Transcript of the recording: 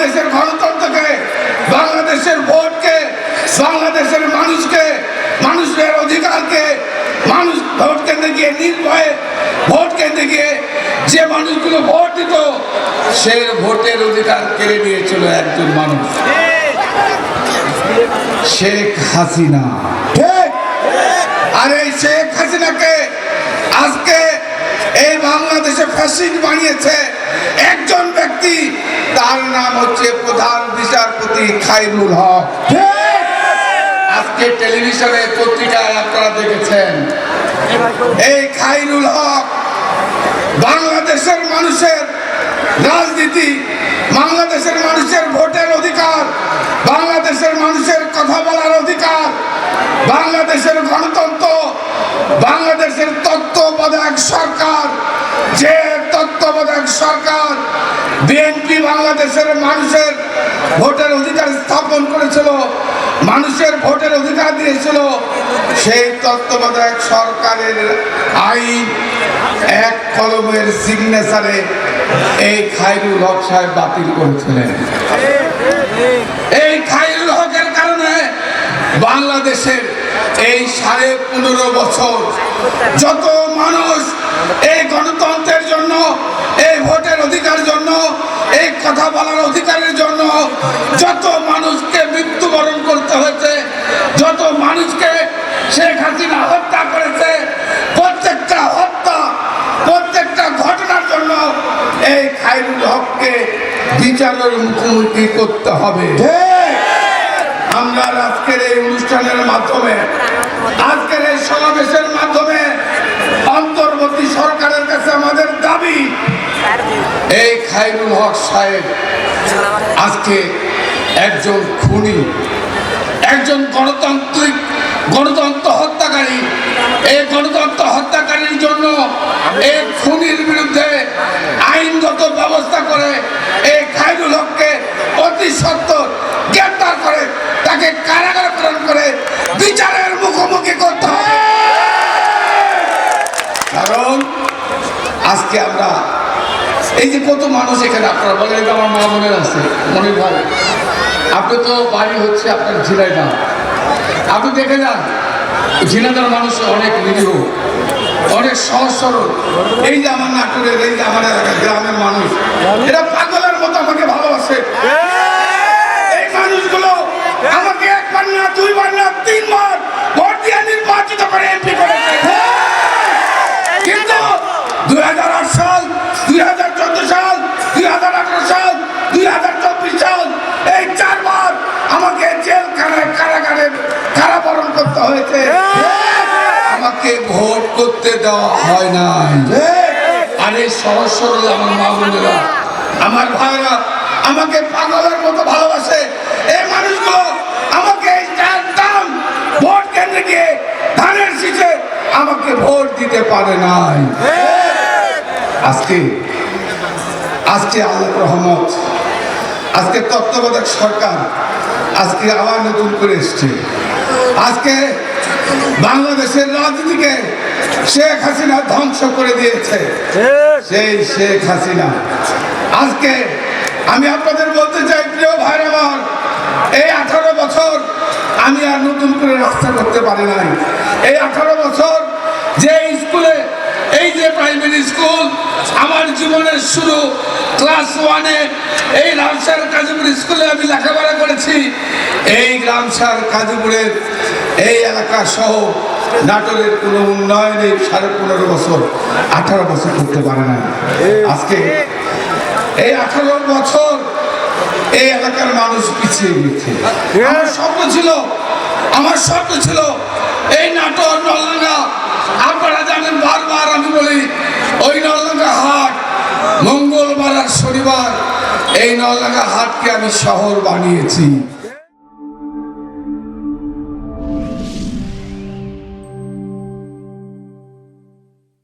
বাংলাদেশের গণতন্ত্রকে, বাংলাদেশের ভোটকে, বাংলাদেশের মানুষকে, মানুষের অধিকারকে, মানুষ ভোট কেন্দ্রে গিয়ে নির্ভয়ে ভোট কেন্দ্রে গিয়ে যে মানুষগুলো ভোট দিত সে ভোটের অধিকার কেড়ে নিয়েছিল একজন মানুষ, শেখ হাসিনা। ঠিক। আর এই শেখ হাসিনাকে আজকে এই বাংলাদেশে ফ্যাসিস্ট বানিয়েছে একজন ব্যক্তি, তার নাম হচ্ছে প্রধান বিচারপতি খায়রুল হক। আজকে টেলিভিশনে পত্রিকায় আপনারা দেখেছেন এই খায়রুল হক বাংলাদেশের মানুষের রাজনীতি, বাংলাদেশের মানুষের ভোটের অধিকার, বাংলাদেশের মানুষের কথা বলার অধিকার, বাংলাদেশের গণতন্ত্র, বাংলাদেশের তত্ত্বাবধায়ক সরকার, যে তত্ত্বাবধায়ক সরকার বিএনপি বাংলাদেশের মানুষের ভোটের অধিকার স্থাপন করেছিল, মানুষের ভোটের অধিকার দিয়েছিল, সেই তত্ত্বাবধায়ক সরকারের আইন এক কলমের সিগনেচারে এই খায়রুল হক সাহেব বাতিল করেছিলেন। এই খায়রুল হকের কারণে বাংলাদেশের এই 15.5 বছর যত মানুষ এই গণতন্ত্রের জন্য, এই ভোটের অধিকার জন্য, এই কথা বলার অধিকারের জন্য যত মানুষকে মৃত্যুবরণ করতে হয়েছে, যত মানুষকে শেখ হাসিনা হত্যা করেছে, প্রত্যেকটা হত্যা, প্রত্যেকটা ঘটনার জন্য এই খায়রুল হককে বিচারের মুখোমুখি করতে হবে। আমরা আজকের এই অনুষ্ঠানের মাধ্যমে, আজকের এই সমাবেশের মাধ্যমে অন্তর্বর্তী সরকারের কাছে আমাদের দাবি, এই খায়রুল হক সাহেব আজকে একজন খুনি, একজন গণতন্ত্র হত্যাকারী। এই গণতন্ত্র হত্যাকারীর জন্য এই খুনির বিরুদ্ধে আইনগত ব্যবস্থা করে এই খায়রুল হককে অতি সত্বর গ্রেফতার করে তাকে কারাগারে প্রেরণ করে বিচারের মুখোমুখি করতে হবে। কারণ আজকে আমরা এই যে কত মানুষ এখানে, আপনারা বলেন আমার মা মনের আছে, মনির ভাই আপনি তো বাড়ি হচ্ছে আপনার ঝিনাইদহ, আপনি দেখে যান ঝিনাইদহ মানুষ অনেক নিরীহ, অনেক সহজ সরল। এই যে আমার নাটোরের, এই যে আমার এলাকার গ্রামের মানুষ, এরা পাগলের মতো আমাকে ভালোবাসে। এই মানুষগুলো আমাকে 1 বার না 2 বার না 3 বার ভোট দিয়ে নির্বাচিত করে এমপি করেছে। কিন্তু 2008 সাল, 2014 সাল, 2018 সাল, 2024 সাল, এই 4 বার আমাকে জেলখানায় কারাগারে কারাবরণ করতে হয়েছে। আমাকে ভোট করতে দেওয়া হয় নাই। আর এই সহজ সরল আমার মা বোনেরা, আমার ভাইরা আমাকে পাগলের মতো ভালোবাসে। এই মানুষগুলো আমাকে একদম ভোট কেন্দ্রে গিয়ে ধানের শীষে আমাকে ভোট দিতে পারে নাই। আজকে আল্লাহর রহমত, আজকে তত্ত্বাবধায়ক সরকার আজকে আবার নতুন করে এসছে। আজকে বাংলাদেশের রাজনীতিকে শেখ হাসিনা ধ্বংস করে দিয়েছে। সেই শেখ হাসিনা আজকে আমি আপনাদের বলতে চাই, প্রিয় ভাইরা আমার, এই 18 বছর আমি আর নতুন করে রাস্তা করতে পারি নাই। এই 18 বছর যে স্কুলে, এই যে প্রাইমারি স্কুল আমার জীবনের শুরু, ক্লাস 1-এ এই রামসার কাজীপুর স্কুলে আমি লেখাপড়া করেছি। এই রামসার কাজীপুরের এই এলাকা সহ নাটোরের কোনো উন্নয়ন এই 15.5 বছর, 18 বছর করতে পারে না। আজকে এই 18 বছর এই এলাকার মানুষ পিছিয়ে গেছে। আমার স্বপ্ন ছিল এই নাটোর নলডাঙ্গা, আপনারা জানেন বারবার আমি বলি ওই নলডাঙ্গা হাট মঙ্গলবার আর শনিবার, এই নলডাঙ্গা হাটকে আমি শহর বানিয়েছি।